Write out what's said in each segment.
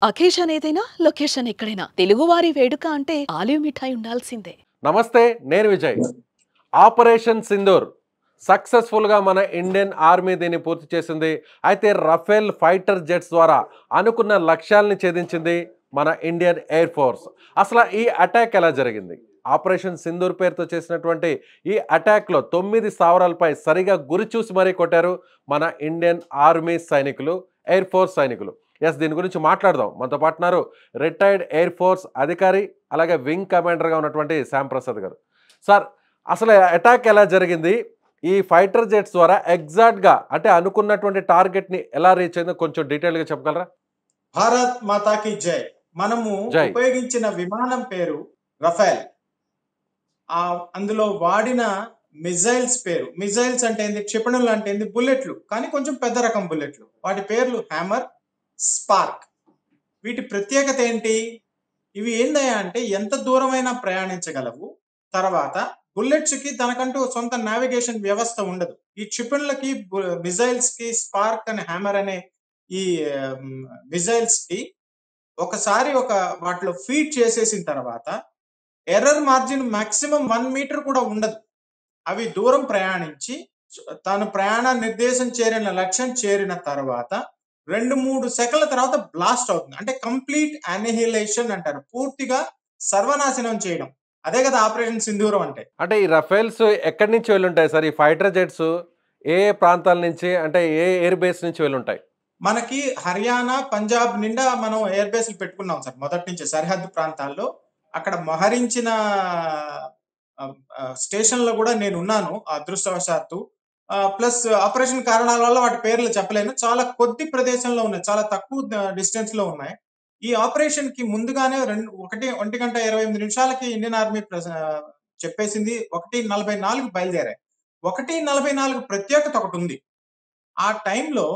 Occasion ఏదైనా location ఎక్కడైనా తెలుగువారి వేడుక అంటే ఆలివ్ మిఠాయి ఉండాల్సిందే. నమస్తే, నేను విజయ్. ఆపరేషన్ సింధూర్ సక్సెస్ఫుల్గా మన ఇండియన్ ఆర్మీ దీన్ని పూర్తి చేసింది. అయితే రఫేల్ ఫైటర్ జెట్స్ ద్వారా అనుకున్న లక్ష్యాల్ని ఛేదించింది మన ఇండియన్ ఎయిర్ ఫోర్స్. అసలు ఈ అటాక్ ఎలా జరిగింది? ఆపరేషన్ సింధూర్ పేరుతో చేసినటువంటి ఈ అటాక్లో 9 స్థావరాలపై సరిగా గురి చూసి మరీ కొట్టారు మన ఇండియన్ ఆర్మీ సైనికులు, ఎయిర్ ఫోర్స్ సైనికులు. దీని గురించి మాట్లాడదాం. మనతో పాటున్నారు రిటైర్డ్ ఎయిర్ ఫోర్స్ అధికారి, అలాగే వింగ్ కమాండర్గా ఉన్నటువంటి శ్యామ్ ప్రసాద్ గారు. సార్, అసలు అటాక్ ఎలా జరిగింది? ఈ ఫైటర్ జెట్స్ ద్వారా ఎగ్జాక్ట్గా అంటే అనుకున్నటువంటి టార్గెట్ని ఎలా రీచ్ అయిందో కొంచెం డీటెయిల్గా చెప్పగలరా? భారత్ మాతాకి జై. మనము జై. ఉపయోగించిన విమానం పేరు రఫేల్. అందులో వాడిన మిజైల్స్ పేరు, మిజైల్స్ అంటే ఏంది, క్షిపణులు అంటే ఏంది, బుల్లెట్లు, కానీ కొంచెం పెద్ద రకం బుల్లెట్లు. వాటి పేర్లు హ్యామర్, స్పార్క్. వీటి ప్రత్యేకత ఏంటి? ఇవి ఏందయ్యా అంటే ఎంత దూరమైనా ప్రయాణించగలవు. తర్వాత బుల్లెట్స్ కి తనకంటూ సొంత నావిగేషన్ వ్యవస్థ ఉండదు. ఈ క్షిపణులకి, మిజైల్స్ కి, స్పార్క్ అనే హ్యామర్ అనే ఈ మిజైల్స్ కి ఒకసారి వాటిలో ఫీడ్ చేసేసిన తర్వాత ఎర్రర్ మార్జిన్ మాక్సిమం 1 మీటర్ కూడా ఉండదు. అవి దూరం ప్రయాణించి తాను ప్రయాణ నిర్దేశం లక్ష్యం చేరిన తర్వాత 2-3 సెకన్ల తర్వాత బ్లాస్ట్ అవుతుంది. అంటే కంప్లీట్ అనిహిలేషన్ అంటారు. పూర్తిగా సర్వనాశనం చేయడం. అదే కదా ఆపరేషన్ సింధూరం అంటే. అంటే ఈ రఫేల్స్ ఎక్కడి నుంచి వెళ్ళుంటాయి సార్? ఈ ఫైటర్ జెట్స్ ఏ ప్రాంతాల నుంచి, అంటే ఏ ఎయిర్ బేస్ నుంచి వెళ్ళుంటాయి? మనకి హర్యానా, పంజాబ్ నిండా మనం ఎయిర్ బేస్లు పెట్టుకున్నాం సార్. మొదటి నుంచి సరిహద్దు ప్రాంతాల్లో అక్కడ మోహరించిన స్టేషన్ లో కూడా నేను ఉన్నాను అదృష్టవశాత్తు. ప్లస్ ఆపరేషన్ కారణాల వల్ల వాటి పేర్లు చెప్పలేను. చాలా కొద్ది ప్రదేశంలో ఉన్నాయి, చాలా తక్కువ డిస్టెన్స్ లో ఉన్నాయి. ఈ ఆపరేషన్ కి ముందుగానే 1 గంట 28 నిమిషాలకి ఇండియన్ ఆర్మీ చెప్పేసింది. 1:44 బయలుదేరాయి. 1:44 ప్రత్యేకత ఒకటి ఉంది. ఆ టైంలో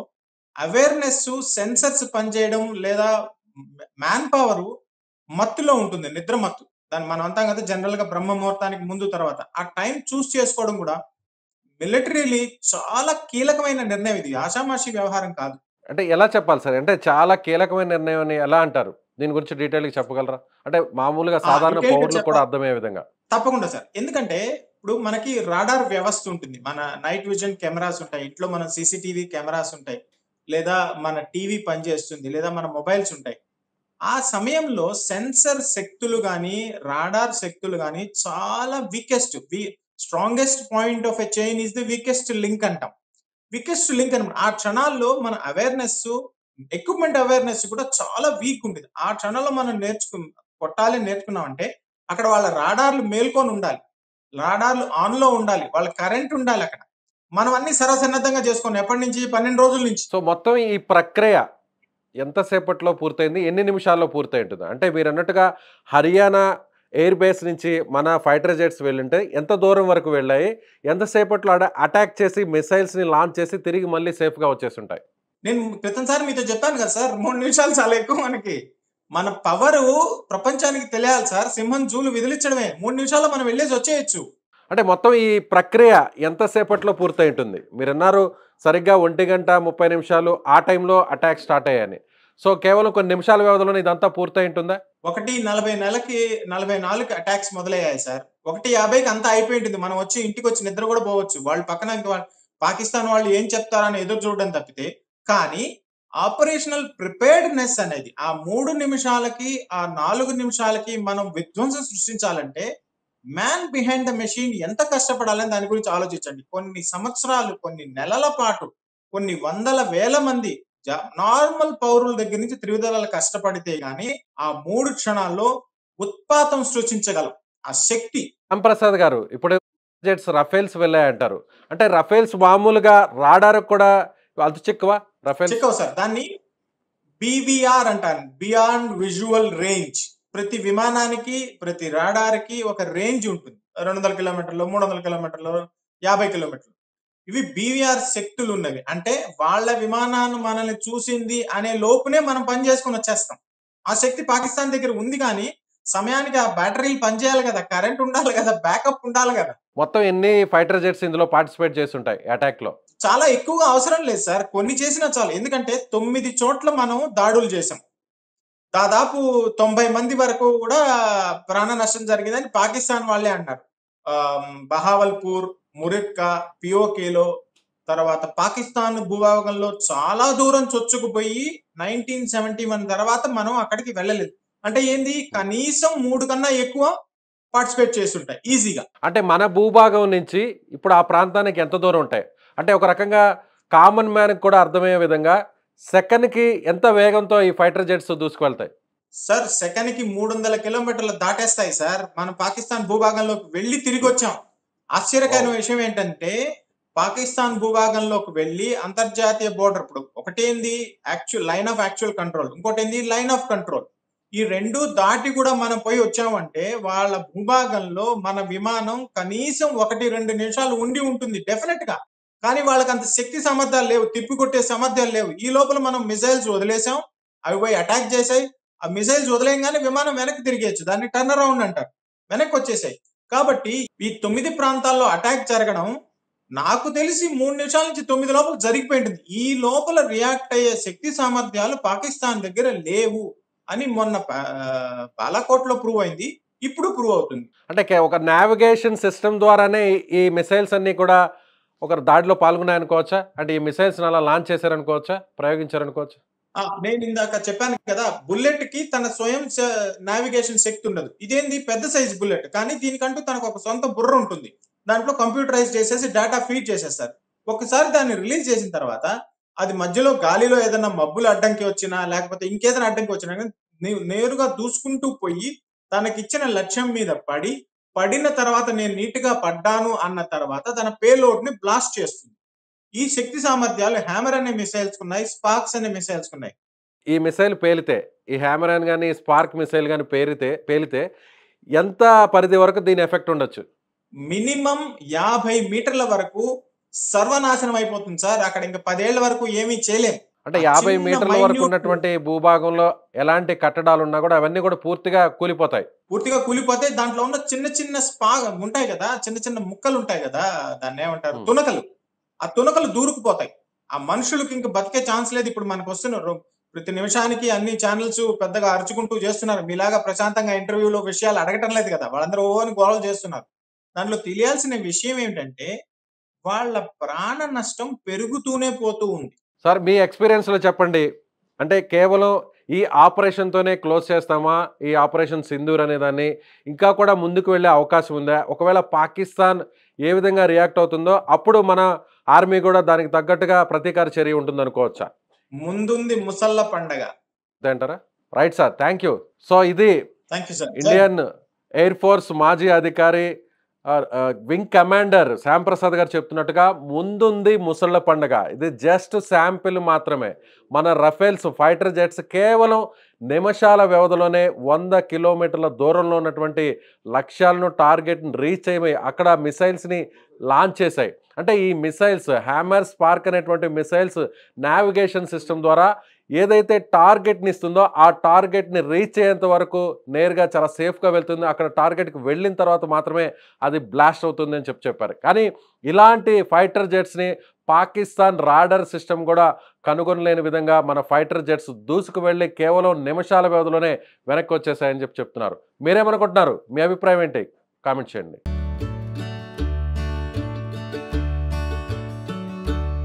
అవేర్నెస్, సెన్సర్స్ పనిచేయడం లేదా మ్యాన్ పవర్ మత్తులో ఉంటుంది, నిద్ర మత్తు. దాన్ని మనం అంటాం కదా జనరల్ గా బ్రహ్మ ముహూర్తానికి ముందు తర్వాత. ఆ టైం చూస్ చేసుకోవడం కూడా మిలిటరీలీ చాలా కీలకమైన నిర్ణయం. ఇది ఆషామాషి వ్యవహారం కాదు. అంటే ఎలా చెప్పాలి సార్? అంటే చాలా కీలకమైన నిర్ణయం అని ఎలా అంటారు? దీని గురించి డీటెయిల్గా చెప్పగలరా? అంటే మామూలుగా సాధారణ డీటెయిల్ గా పౌరులకు కూడా అర్థమయ్యే విధంగా. తప్పకుండా సార్. ఎందుకంటే ఇప్పుడు మనకి రాడార్ వ్యవస్థ ఉంటుంది, మన నైట్ విజన్ కెమెరాస్ ఉంటాయి, ఇంట్లో మన సీసీటీవీ కెమెరాస్ ఉంటాయి, లేదా మన టీవీ పనిచేస్తుంది, లేదా మన మొబైల్స్ ఉంటాయి. ఆ సమయంలో సెన్సర్ శక్తులు గాని, రాడార్ శక్తులు గాని చాలా strongest point of a chain is the weakest link అంటాం. వీకెస్ట్ లింక్ అనమాట. ఆ క్షణాల్లో మన అవేర్నెస్, ఎక్విప్మెంట్ అవేర్నెస్ కూడా చాలా వీక్ ఉంటుంది. ఆ క్షణంలో మనం కొట్టాలి నేర్చుకున్నామంటే అక్కడ వాళ్ళ రాడార్లు మేల్కొని ఉండాలి, రాడార్లు ఆన్ లో ఉండాలి, వాళ్ళ కరెంట్ ఉండాలి అక్కడ. మనం అన్ని సర్వసన్నద్ధంగా చేసుకున్నాం. ఎప్పటి నుంచి? 12 రోజుల నుంచి. సో మొత్తం ఈ ప్రక్రియ ఎంతసేపట్లో పూర్తయింది? ఎన్ని నిమిషాల్లో పూర్తయి ఉంటుంది? అంటే మీరు అన్నట్టుగా హర్యానా ఎయిర్ బేస్ నుంచి మన ఫైటర్ జెట్స్ వెళ్ళుంటే ఎంత దూరం వరకు వెళ్ళాయి? ఎంతసేపట్లో అటాక్ చేసి మిసైల్స్ని లాంచ్ చేసి తిరిగి మళ్ళీ సేఫ్గా వచ్చేస్తుంటాయి? నేను క్రితంసారి మీతో చెప్పాను కదా సార్, 3 నిమిషాలు చాలా ఎక్కువ మనకి. మన పవరు ప్రపంచానికి తెలియాలి సార్. సింహం జూలు విదిలించడమే. 3 నిమిషాల్లో మనం వెళ్ళేసి వచ్చేయచ్చు. అంటే మొత్తం ఈ ప్రక్రియ ఎంతసేపట్లో పూర్తయి ఉంటుంది? మీరన్నారు సరిగ్గా 1:30 ఆ టైంలో అటాక్ స్టార్ట్ అయ్యాయని. సో కేవలం కొన్ని నిమిషాల వ్యవధిలోనే ఇదంతా పూర్తయి ఉంటుందా? 1:44 అటాక్స్ మొదలయ్యాయి సార్. 1:50కి అంతా అయిపోయి ఉంటుంది. మనం వచ్చి ఇంటికి వచ్చి నిద్ర కూడా పోవచ్చు. వాళ్ళు పక్కన పాకిస్తాన్ వాళ్ళు ఏం చెప్తారని ఎదురు చూడడం తప్పితే. కానీ ఆపరేషనల్ ప్రిపేర్డ్నెస్ అనేది ఆ 3 నిమిషాలకి, ఆ 4 నిమిషాలకి మనం విధ్వంసం సృష్టించాలంటే మ్యాన్ బిహైండ్ ద మెషిన్ ఎంత కష్టపడాలని దాని గురించి ఆలోచించండి. కొన్ని సంవత్సరాలు, కొన్ని నెలల పాటు, కొన్ని వందల వేల మంది నార్మల్ పౌరుల దగ్గర నుంచి త్రివిధాల కష్టపడితే గాని ఆ 3 క్షణాల్లో ఉత్పాతం సృష్టించగలం. ఆ శక్తి. రాంప్రసాద్ గారు, ఇప్పుడు జెట్స్ రఫేల్స్ వెళ్ళాయంటారు. అంటే రఫేల్స్ మామూలుగా రాడార్ కూడా అంత చిక్కువా రఫేల్స్? చిక్కవు సార్. దాన్ని BVR అంటారు, బియాండ్ విజువల్ రేంజ్. ప్రతి విమానానికి, ప్రతి రాడార్కి ఒక రేంజ్ ఉంటుంది. 200 కిలోమీటర్లు, 300 కిలోమీటర్లు, 50 కిలోమీటర్లు. ఇవి BVR శక్తులు ఉన్నవి. అంటే వాళ్ళ విమానాన్ని మనల్ని చూసింది అనే లోపునే మనం పని చేసుకొని వచ్చేస్తాం. ఆ శక్తి పాకిస్తాన్ దగ్గర ఉంది. కానీ సమయానికి ఆ బ్యాటరీలు పనిచేయాలి కదా, కరెంట్ ఉండాలి కదా, బ్యాకప్ ఉండాలి కదా. మొత్తం ఎన్ని ఫైటర్ జెట్స్ ఇందులో పార్టిసిపేట్ చేస్తుంటాయి అటాక్ లో? చాలా ఎక్కువగా అవసరం లేదు సార్, కొన్ని చేసినా చాలు. ఎందుకంటే 9 చోట్ల మనం దాడులు చేసాం. దాదాపు 90 మంది వరకు కూడా ప్రాణ నష్టం జరిగిందని పాకిస్తాన్ వాళ్ళే అన్నారు. బహావల్పూర్, మురిక్కా, పిఓకేలో, తర్వాత పాకిస్తాన్ భూభాగంలో చాలా దూరం చొచ్చుకుపోయి 1971 తర్వాత మనం అక్కడికి వెళ్ళలేదు. అంటే ఏంది, కనీసం 3 కన్నా ఎక్కువ పార్టిసిపేట్ చేస్తుంటాయి ఈజీగా. అంటే మన భూభాగం నుంచి ఇప్పుడు ఆ ప్రాంతానికి ఎంత దూరం ఉంటాయి? అంటే ఒక రకంగా కామన్ మ్యాన్కి కూడా అర్థమయ్యే విధంగా సెకండ్కి ఎంత వేగంతో ఈ ఫైటర్ జెట్స్ దూసుకువెళ్తాయి? సార్ సెకండ్కి 300 కిలోమీటర్లు దాటేస్తాయి సార్. మనం పాకిస్తాన్ భూభాగంలోకి వెళ్ళి తిరిగి వచ్చాం. ఆశ్చర్యకరమైన విషయం ఏంటంటే పాకిస్తాన్ భూభాగంలోకి వెళ్ళి అంతర్జాతీయ బోర్డర్, ఇప్పుడు ఒకటేంది actual line of actual control, ఇంకోటేంది లైన్ ఆఫ్ కంట్రోల్. ఈ రెండు దాటి కూడా మనం పోయి వచ్చామంటే వాళ్ళ భూభాగంలో మన విమానం కనీసం 1-2 నిమిషాలు ఉండి ఉంటుంది డెఫినెట్ గా. కానీ వాళ్ళకి అంత శక్తి సామర్థ్యాలు లేవు, తిప్పికొట్టే సామర్థ్యాలు లేవు. ఈ లోపల మనం మిసైల్స్ వదిలేసాం, అవి పోయి అటాక్ చేసాయి. ఆ మిసైల్స్ వదిలేయగానే విమానం వెనక్కి తిరిగేయచ్చు, దాన్ని టర్న్ అరౌండ్ అంటారు, వెనక్కి వచ్చేసాయి. కాబట్టి ఈ 9 ప్రాంతాల్లో అటాక్ జరగడం నాకు తెలిసి 3 నిమిషాల నుంచి 9 లోపల జరిగిపోయింది. ఈ లోపల రియాక్ట్ అయ్యే శక్తి సామర్థ్యాలు పాకిస్తాన్ దగ్గర లేవు అని మొన్న బాలాకోట్లో ప్రూవ్ అయింది, ఇప్పుడు ప్రూవ్ అవుతుంది. అంటే ఒక నావిగేషన్ సిస్టమ్ ద్వారానే ఈ మిసైల్స్ అన్ని కూడా ఒక దాడిలో పాల్గొన్నాయనుకోవచ్చా? అంటే ఈ మిసైల్స్ అలా లాంచ్ చేశారనుకోవచ్చా, ప్రయోగించారనుకోవచ్చా? నేను ఇందాక చెప్పాను కదా, బుల్లెట్ కి తన స్వయం నావిగేషన్ శక్తి ఉండదు. ఇదేంది పెద్ద సైజ్ బుల్లెట్, కానీ దీనికంటూ తనకు ఒక సొంత బుర్ర ఉంటుంది. దాంట్లో కంప్యూటరైజ్ చేసేసి డేటా ఫీడ్ చేసేస్తారు. ఒకసారి దాన్ని రిలీజ్ చేసిన తర్వాత అది మధ్యలో గాలిలో ఏదైనా మబ్బులు అడ్డంకి వచ్చినా లేకపోతే ఇంకేదైనా అడ్డంకి వచ్చినా నేరుగా దూసుకుంటూ పోయి తనకిచ్చిన లక్ష్యం మీద పడిన తర్వాత నేను నీట్ గా పడ్డాను అన్న తర్వాత తన పేలోడ్ ని బ్లాస్ట్ చేస్తుంది. ఈ శక్తి సామర్థ్యాలు హ్యామర్ అనే మిసైల్స్ ఉన్నాయి, స్పార్క్స్ అనే మిసైల్స్ ఉన్నాయి. ఈ మిసైల్ పేలితే, ఈ హ్యామరాన్ కానీ స్పార్క్ మిసైల్ కానీ పేలితే ఎంత పరిధి వరకు దీని ఎఫెక్ట్ ఉండొచ్చు? మినిమం 50 మీటర్ల వరకు సర్వనాశనం అయిపోతుంది సార్. అక్కడ ఇంకా 10 ఏళ్ల వరకు ఏమీ చేయలేం. అంటే 50 మీటర్ల వరకు ఉన్నటువంటి భూభాగంలో ఎలాంటి కట్టడాలు ఉన్నా కూడా అవన్నీ కూడా పూర్తిగా కూలిపోతాయి. దాంట్లో ఉన్న చిన్న చిన్న ఉంటాయి కదా, చిన్న చిన్న ముక్కలు ఉంటాయి కదా, దాన్ని ఏమంటారు, తునకలు. ఆ తునకలు దూరుకుపోతాయి. ఆ మనుషులకు ఇంకా బతికే ఛాన్స్ లేదు. ఇప్పుడు మనకు వస్తున్నారు ప్రతి నిమిషానికి అన్ని ఛానల్స్ పెద్దగా అరుచుకుంటూ చేస్తున్నారు. మీలాగా ప్రశాంతంగా ఇంటర్వ్యూలో విషయాలు అడగటం లేదు కదా, వాళ్ళందరూ ఓని గొడవలు చేస్తున్నారు. దాంట్లో తెలియాల్సిన విషయం ఏమిటంటే వాళ్ళ ప్రాణ నష్టం పెరుగుతూనే పోతూ ఉంది. సార్ మీ ఎక్స్పీరియన్స్లో చెప్పండి, అంటే కేవలం ఈ ఆపరేషన్తోనే క్లోజ్ చేస్తామా, ఈ ఆపరేషన్ సింధూర్ అనే దాన్ని ఇంకా కూడా ముందుకు వెళ్ళే అవకాశం ఉందా? ఒకవేళ పాకిస్తాన్ ఏ విధంగా రియాక్ట్ అవుతుందో అప్పుడు మన ఆర్మీ కూడా దానికి తగ్గట్టుగా ప్రతీకార చర్య ఉంటుంది అనుకోవచ్చా? ముందుంది ముసళ్ళ పండగ అంటారా? Right sir, thank you. So ఇది ఇండియన్ ఎయిర్ ఫోర్స్ మాజీ అధికారి వింగ్ కమాండర్ శ్యామ్ ప్రసాద్ గారు చెప్తున్నట్టుగా ముందుంది ముసళ్ళ పండుగ. ఇది జస్ట్ శాంపిల్ మాత్రమే. మన రఫేల్స్ ఫైటర్ జెట్స్ కేవలం నిమిషాల వ్యవధిలోనే 100 కిలోమీటర్ల దూరంలో ఉన్నటువంటి లక్ష్యాలను టార్గెట్ని రీచ్ అయ్యి అక్కడ మిసైల్స్ని లాంచ్ చేశాయి. అంటే ఈ మిసైల్స్ హ్యామర్, స్పార్క్ అనేటువంటి మిసైల్స్ నావిగేషన్ సిస్టమ్ ద్వారా ఏదైతే టార్గెట్ని ఇస్తుందో ఆ టార్గెట్ని రీచ్ అయ్యేంత వరకు నేరుగా చాలా సేఫ్గా వెళ్తుంది. అక్కడ టార్గెట్కి వెళ్ళిన తర్వాత మాత్రమే అది బ్లాస్ట్ అవుతుంది అని చెప్పారు. కానీ ఇలాంటి ఫైటర్ జెట్స్ని పాకిస్తాన్ రాడర్ సిస్టమ్ కూడా కనుగొనలేని విధంగా మన ఫైటర్ జెట్స్ దూసుకు వెళ్ళి కేవలం నిమిషాల వ్యవధిలోనే వెనక్కి వచ్చేసాయని చెప్తున్నారు. మీరేమనుకుంటున్నారు? మీ అభిప్రాయం ఏంటి? కామెంట్ చేయండి.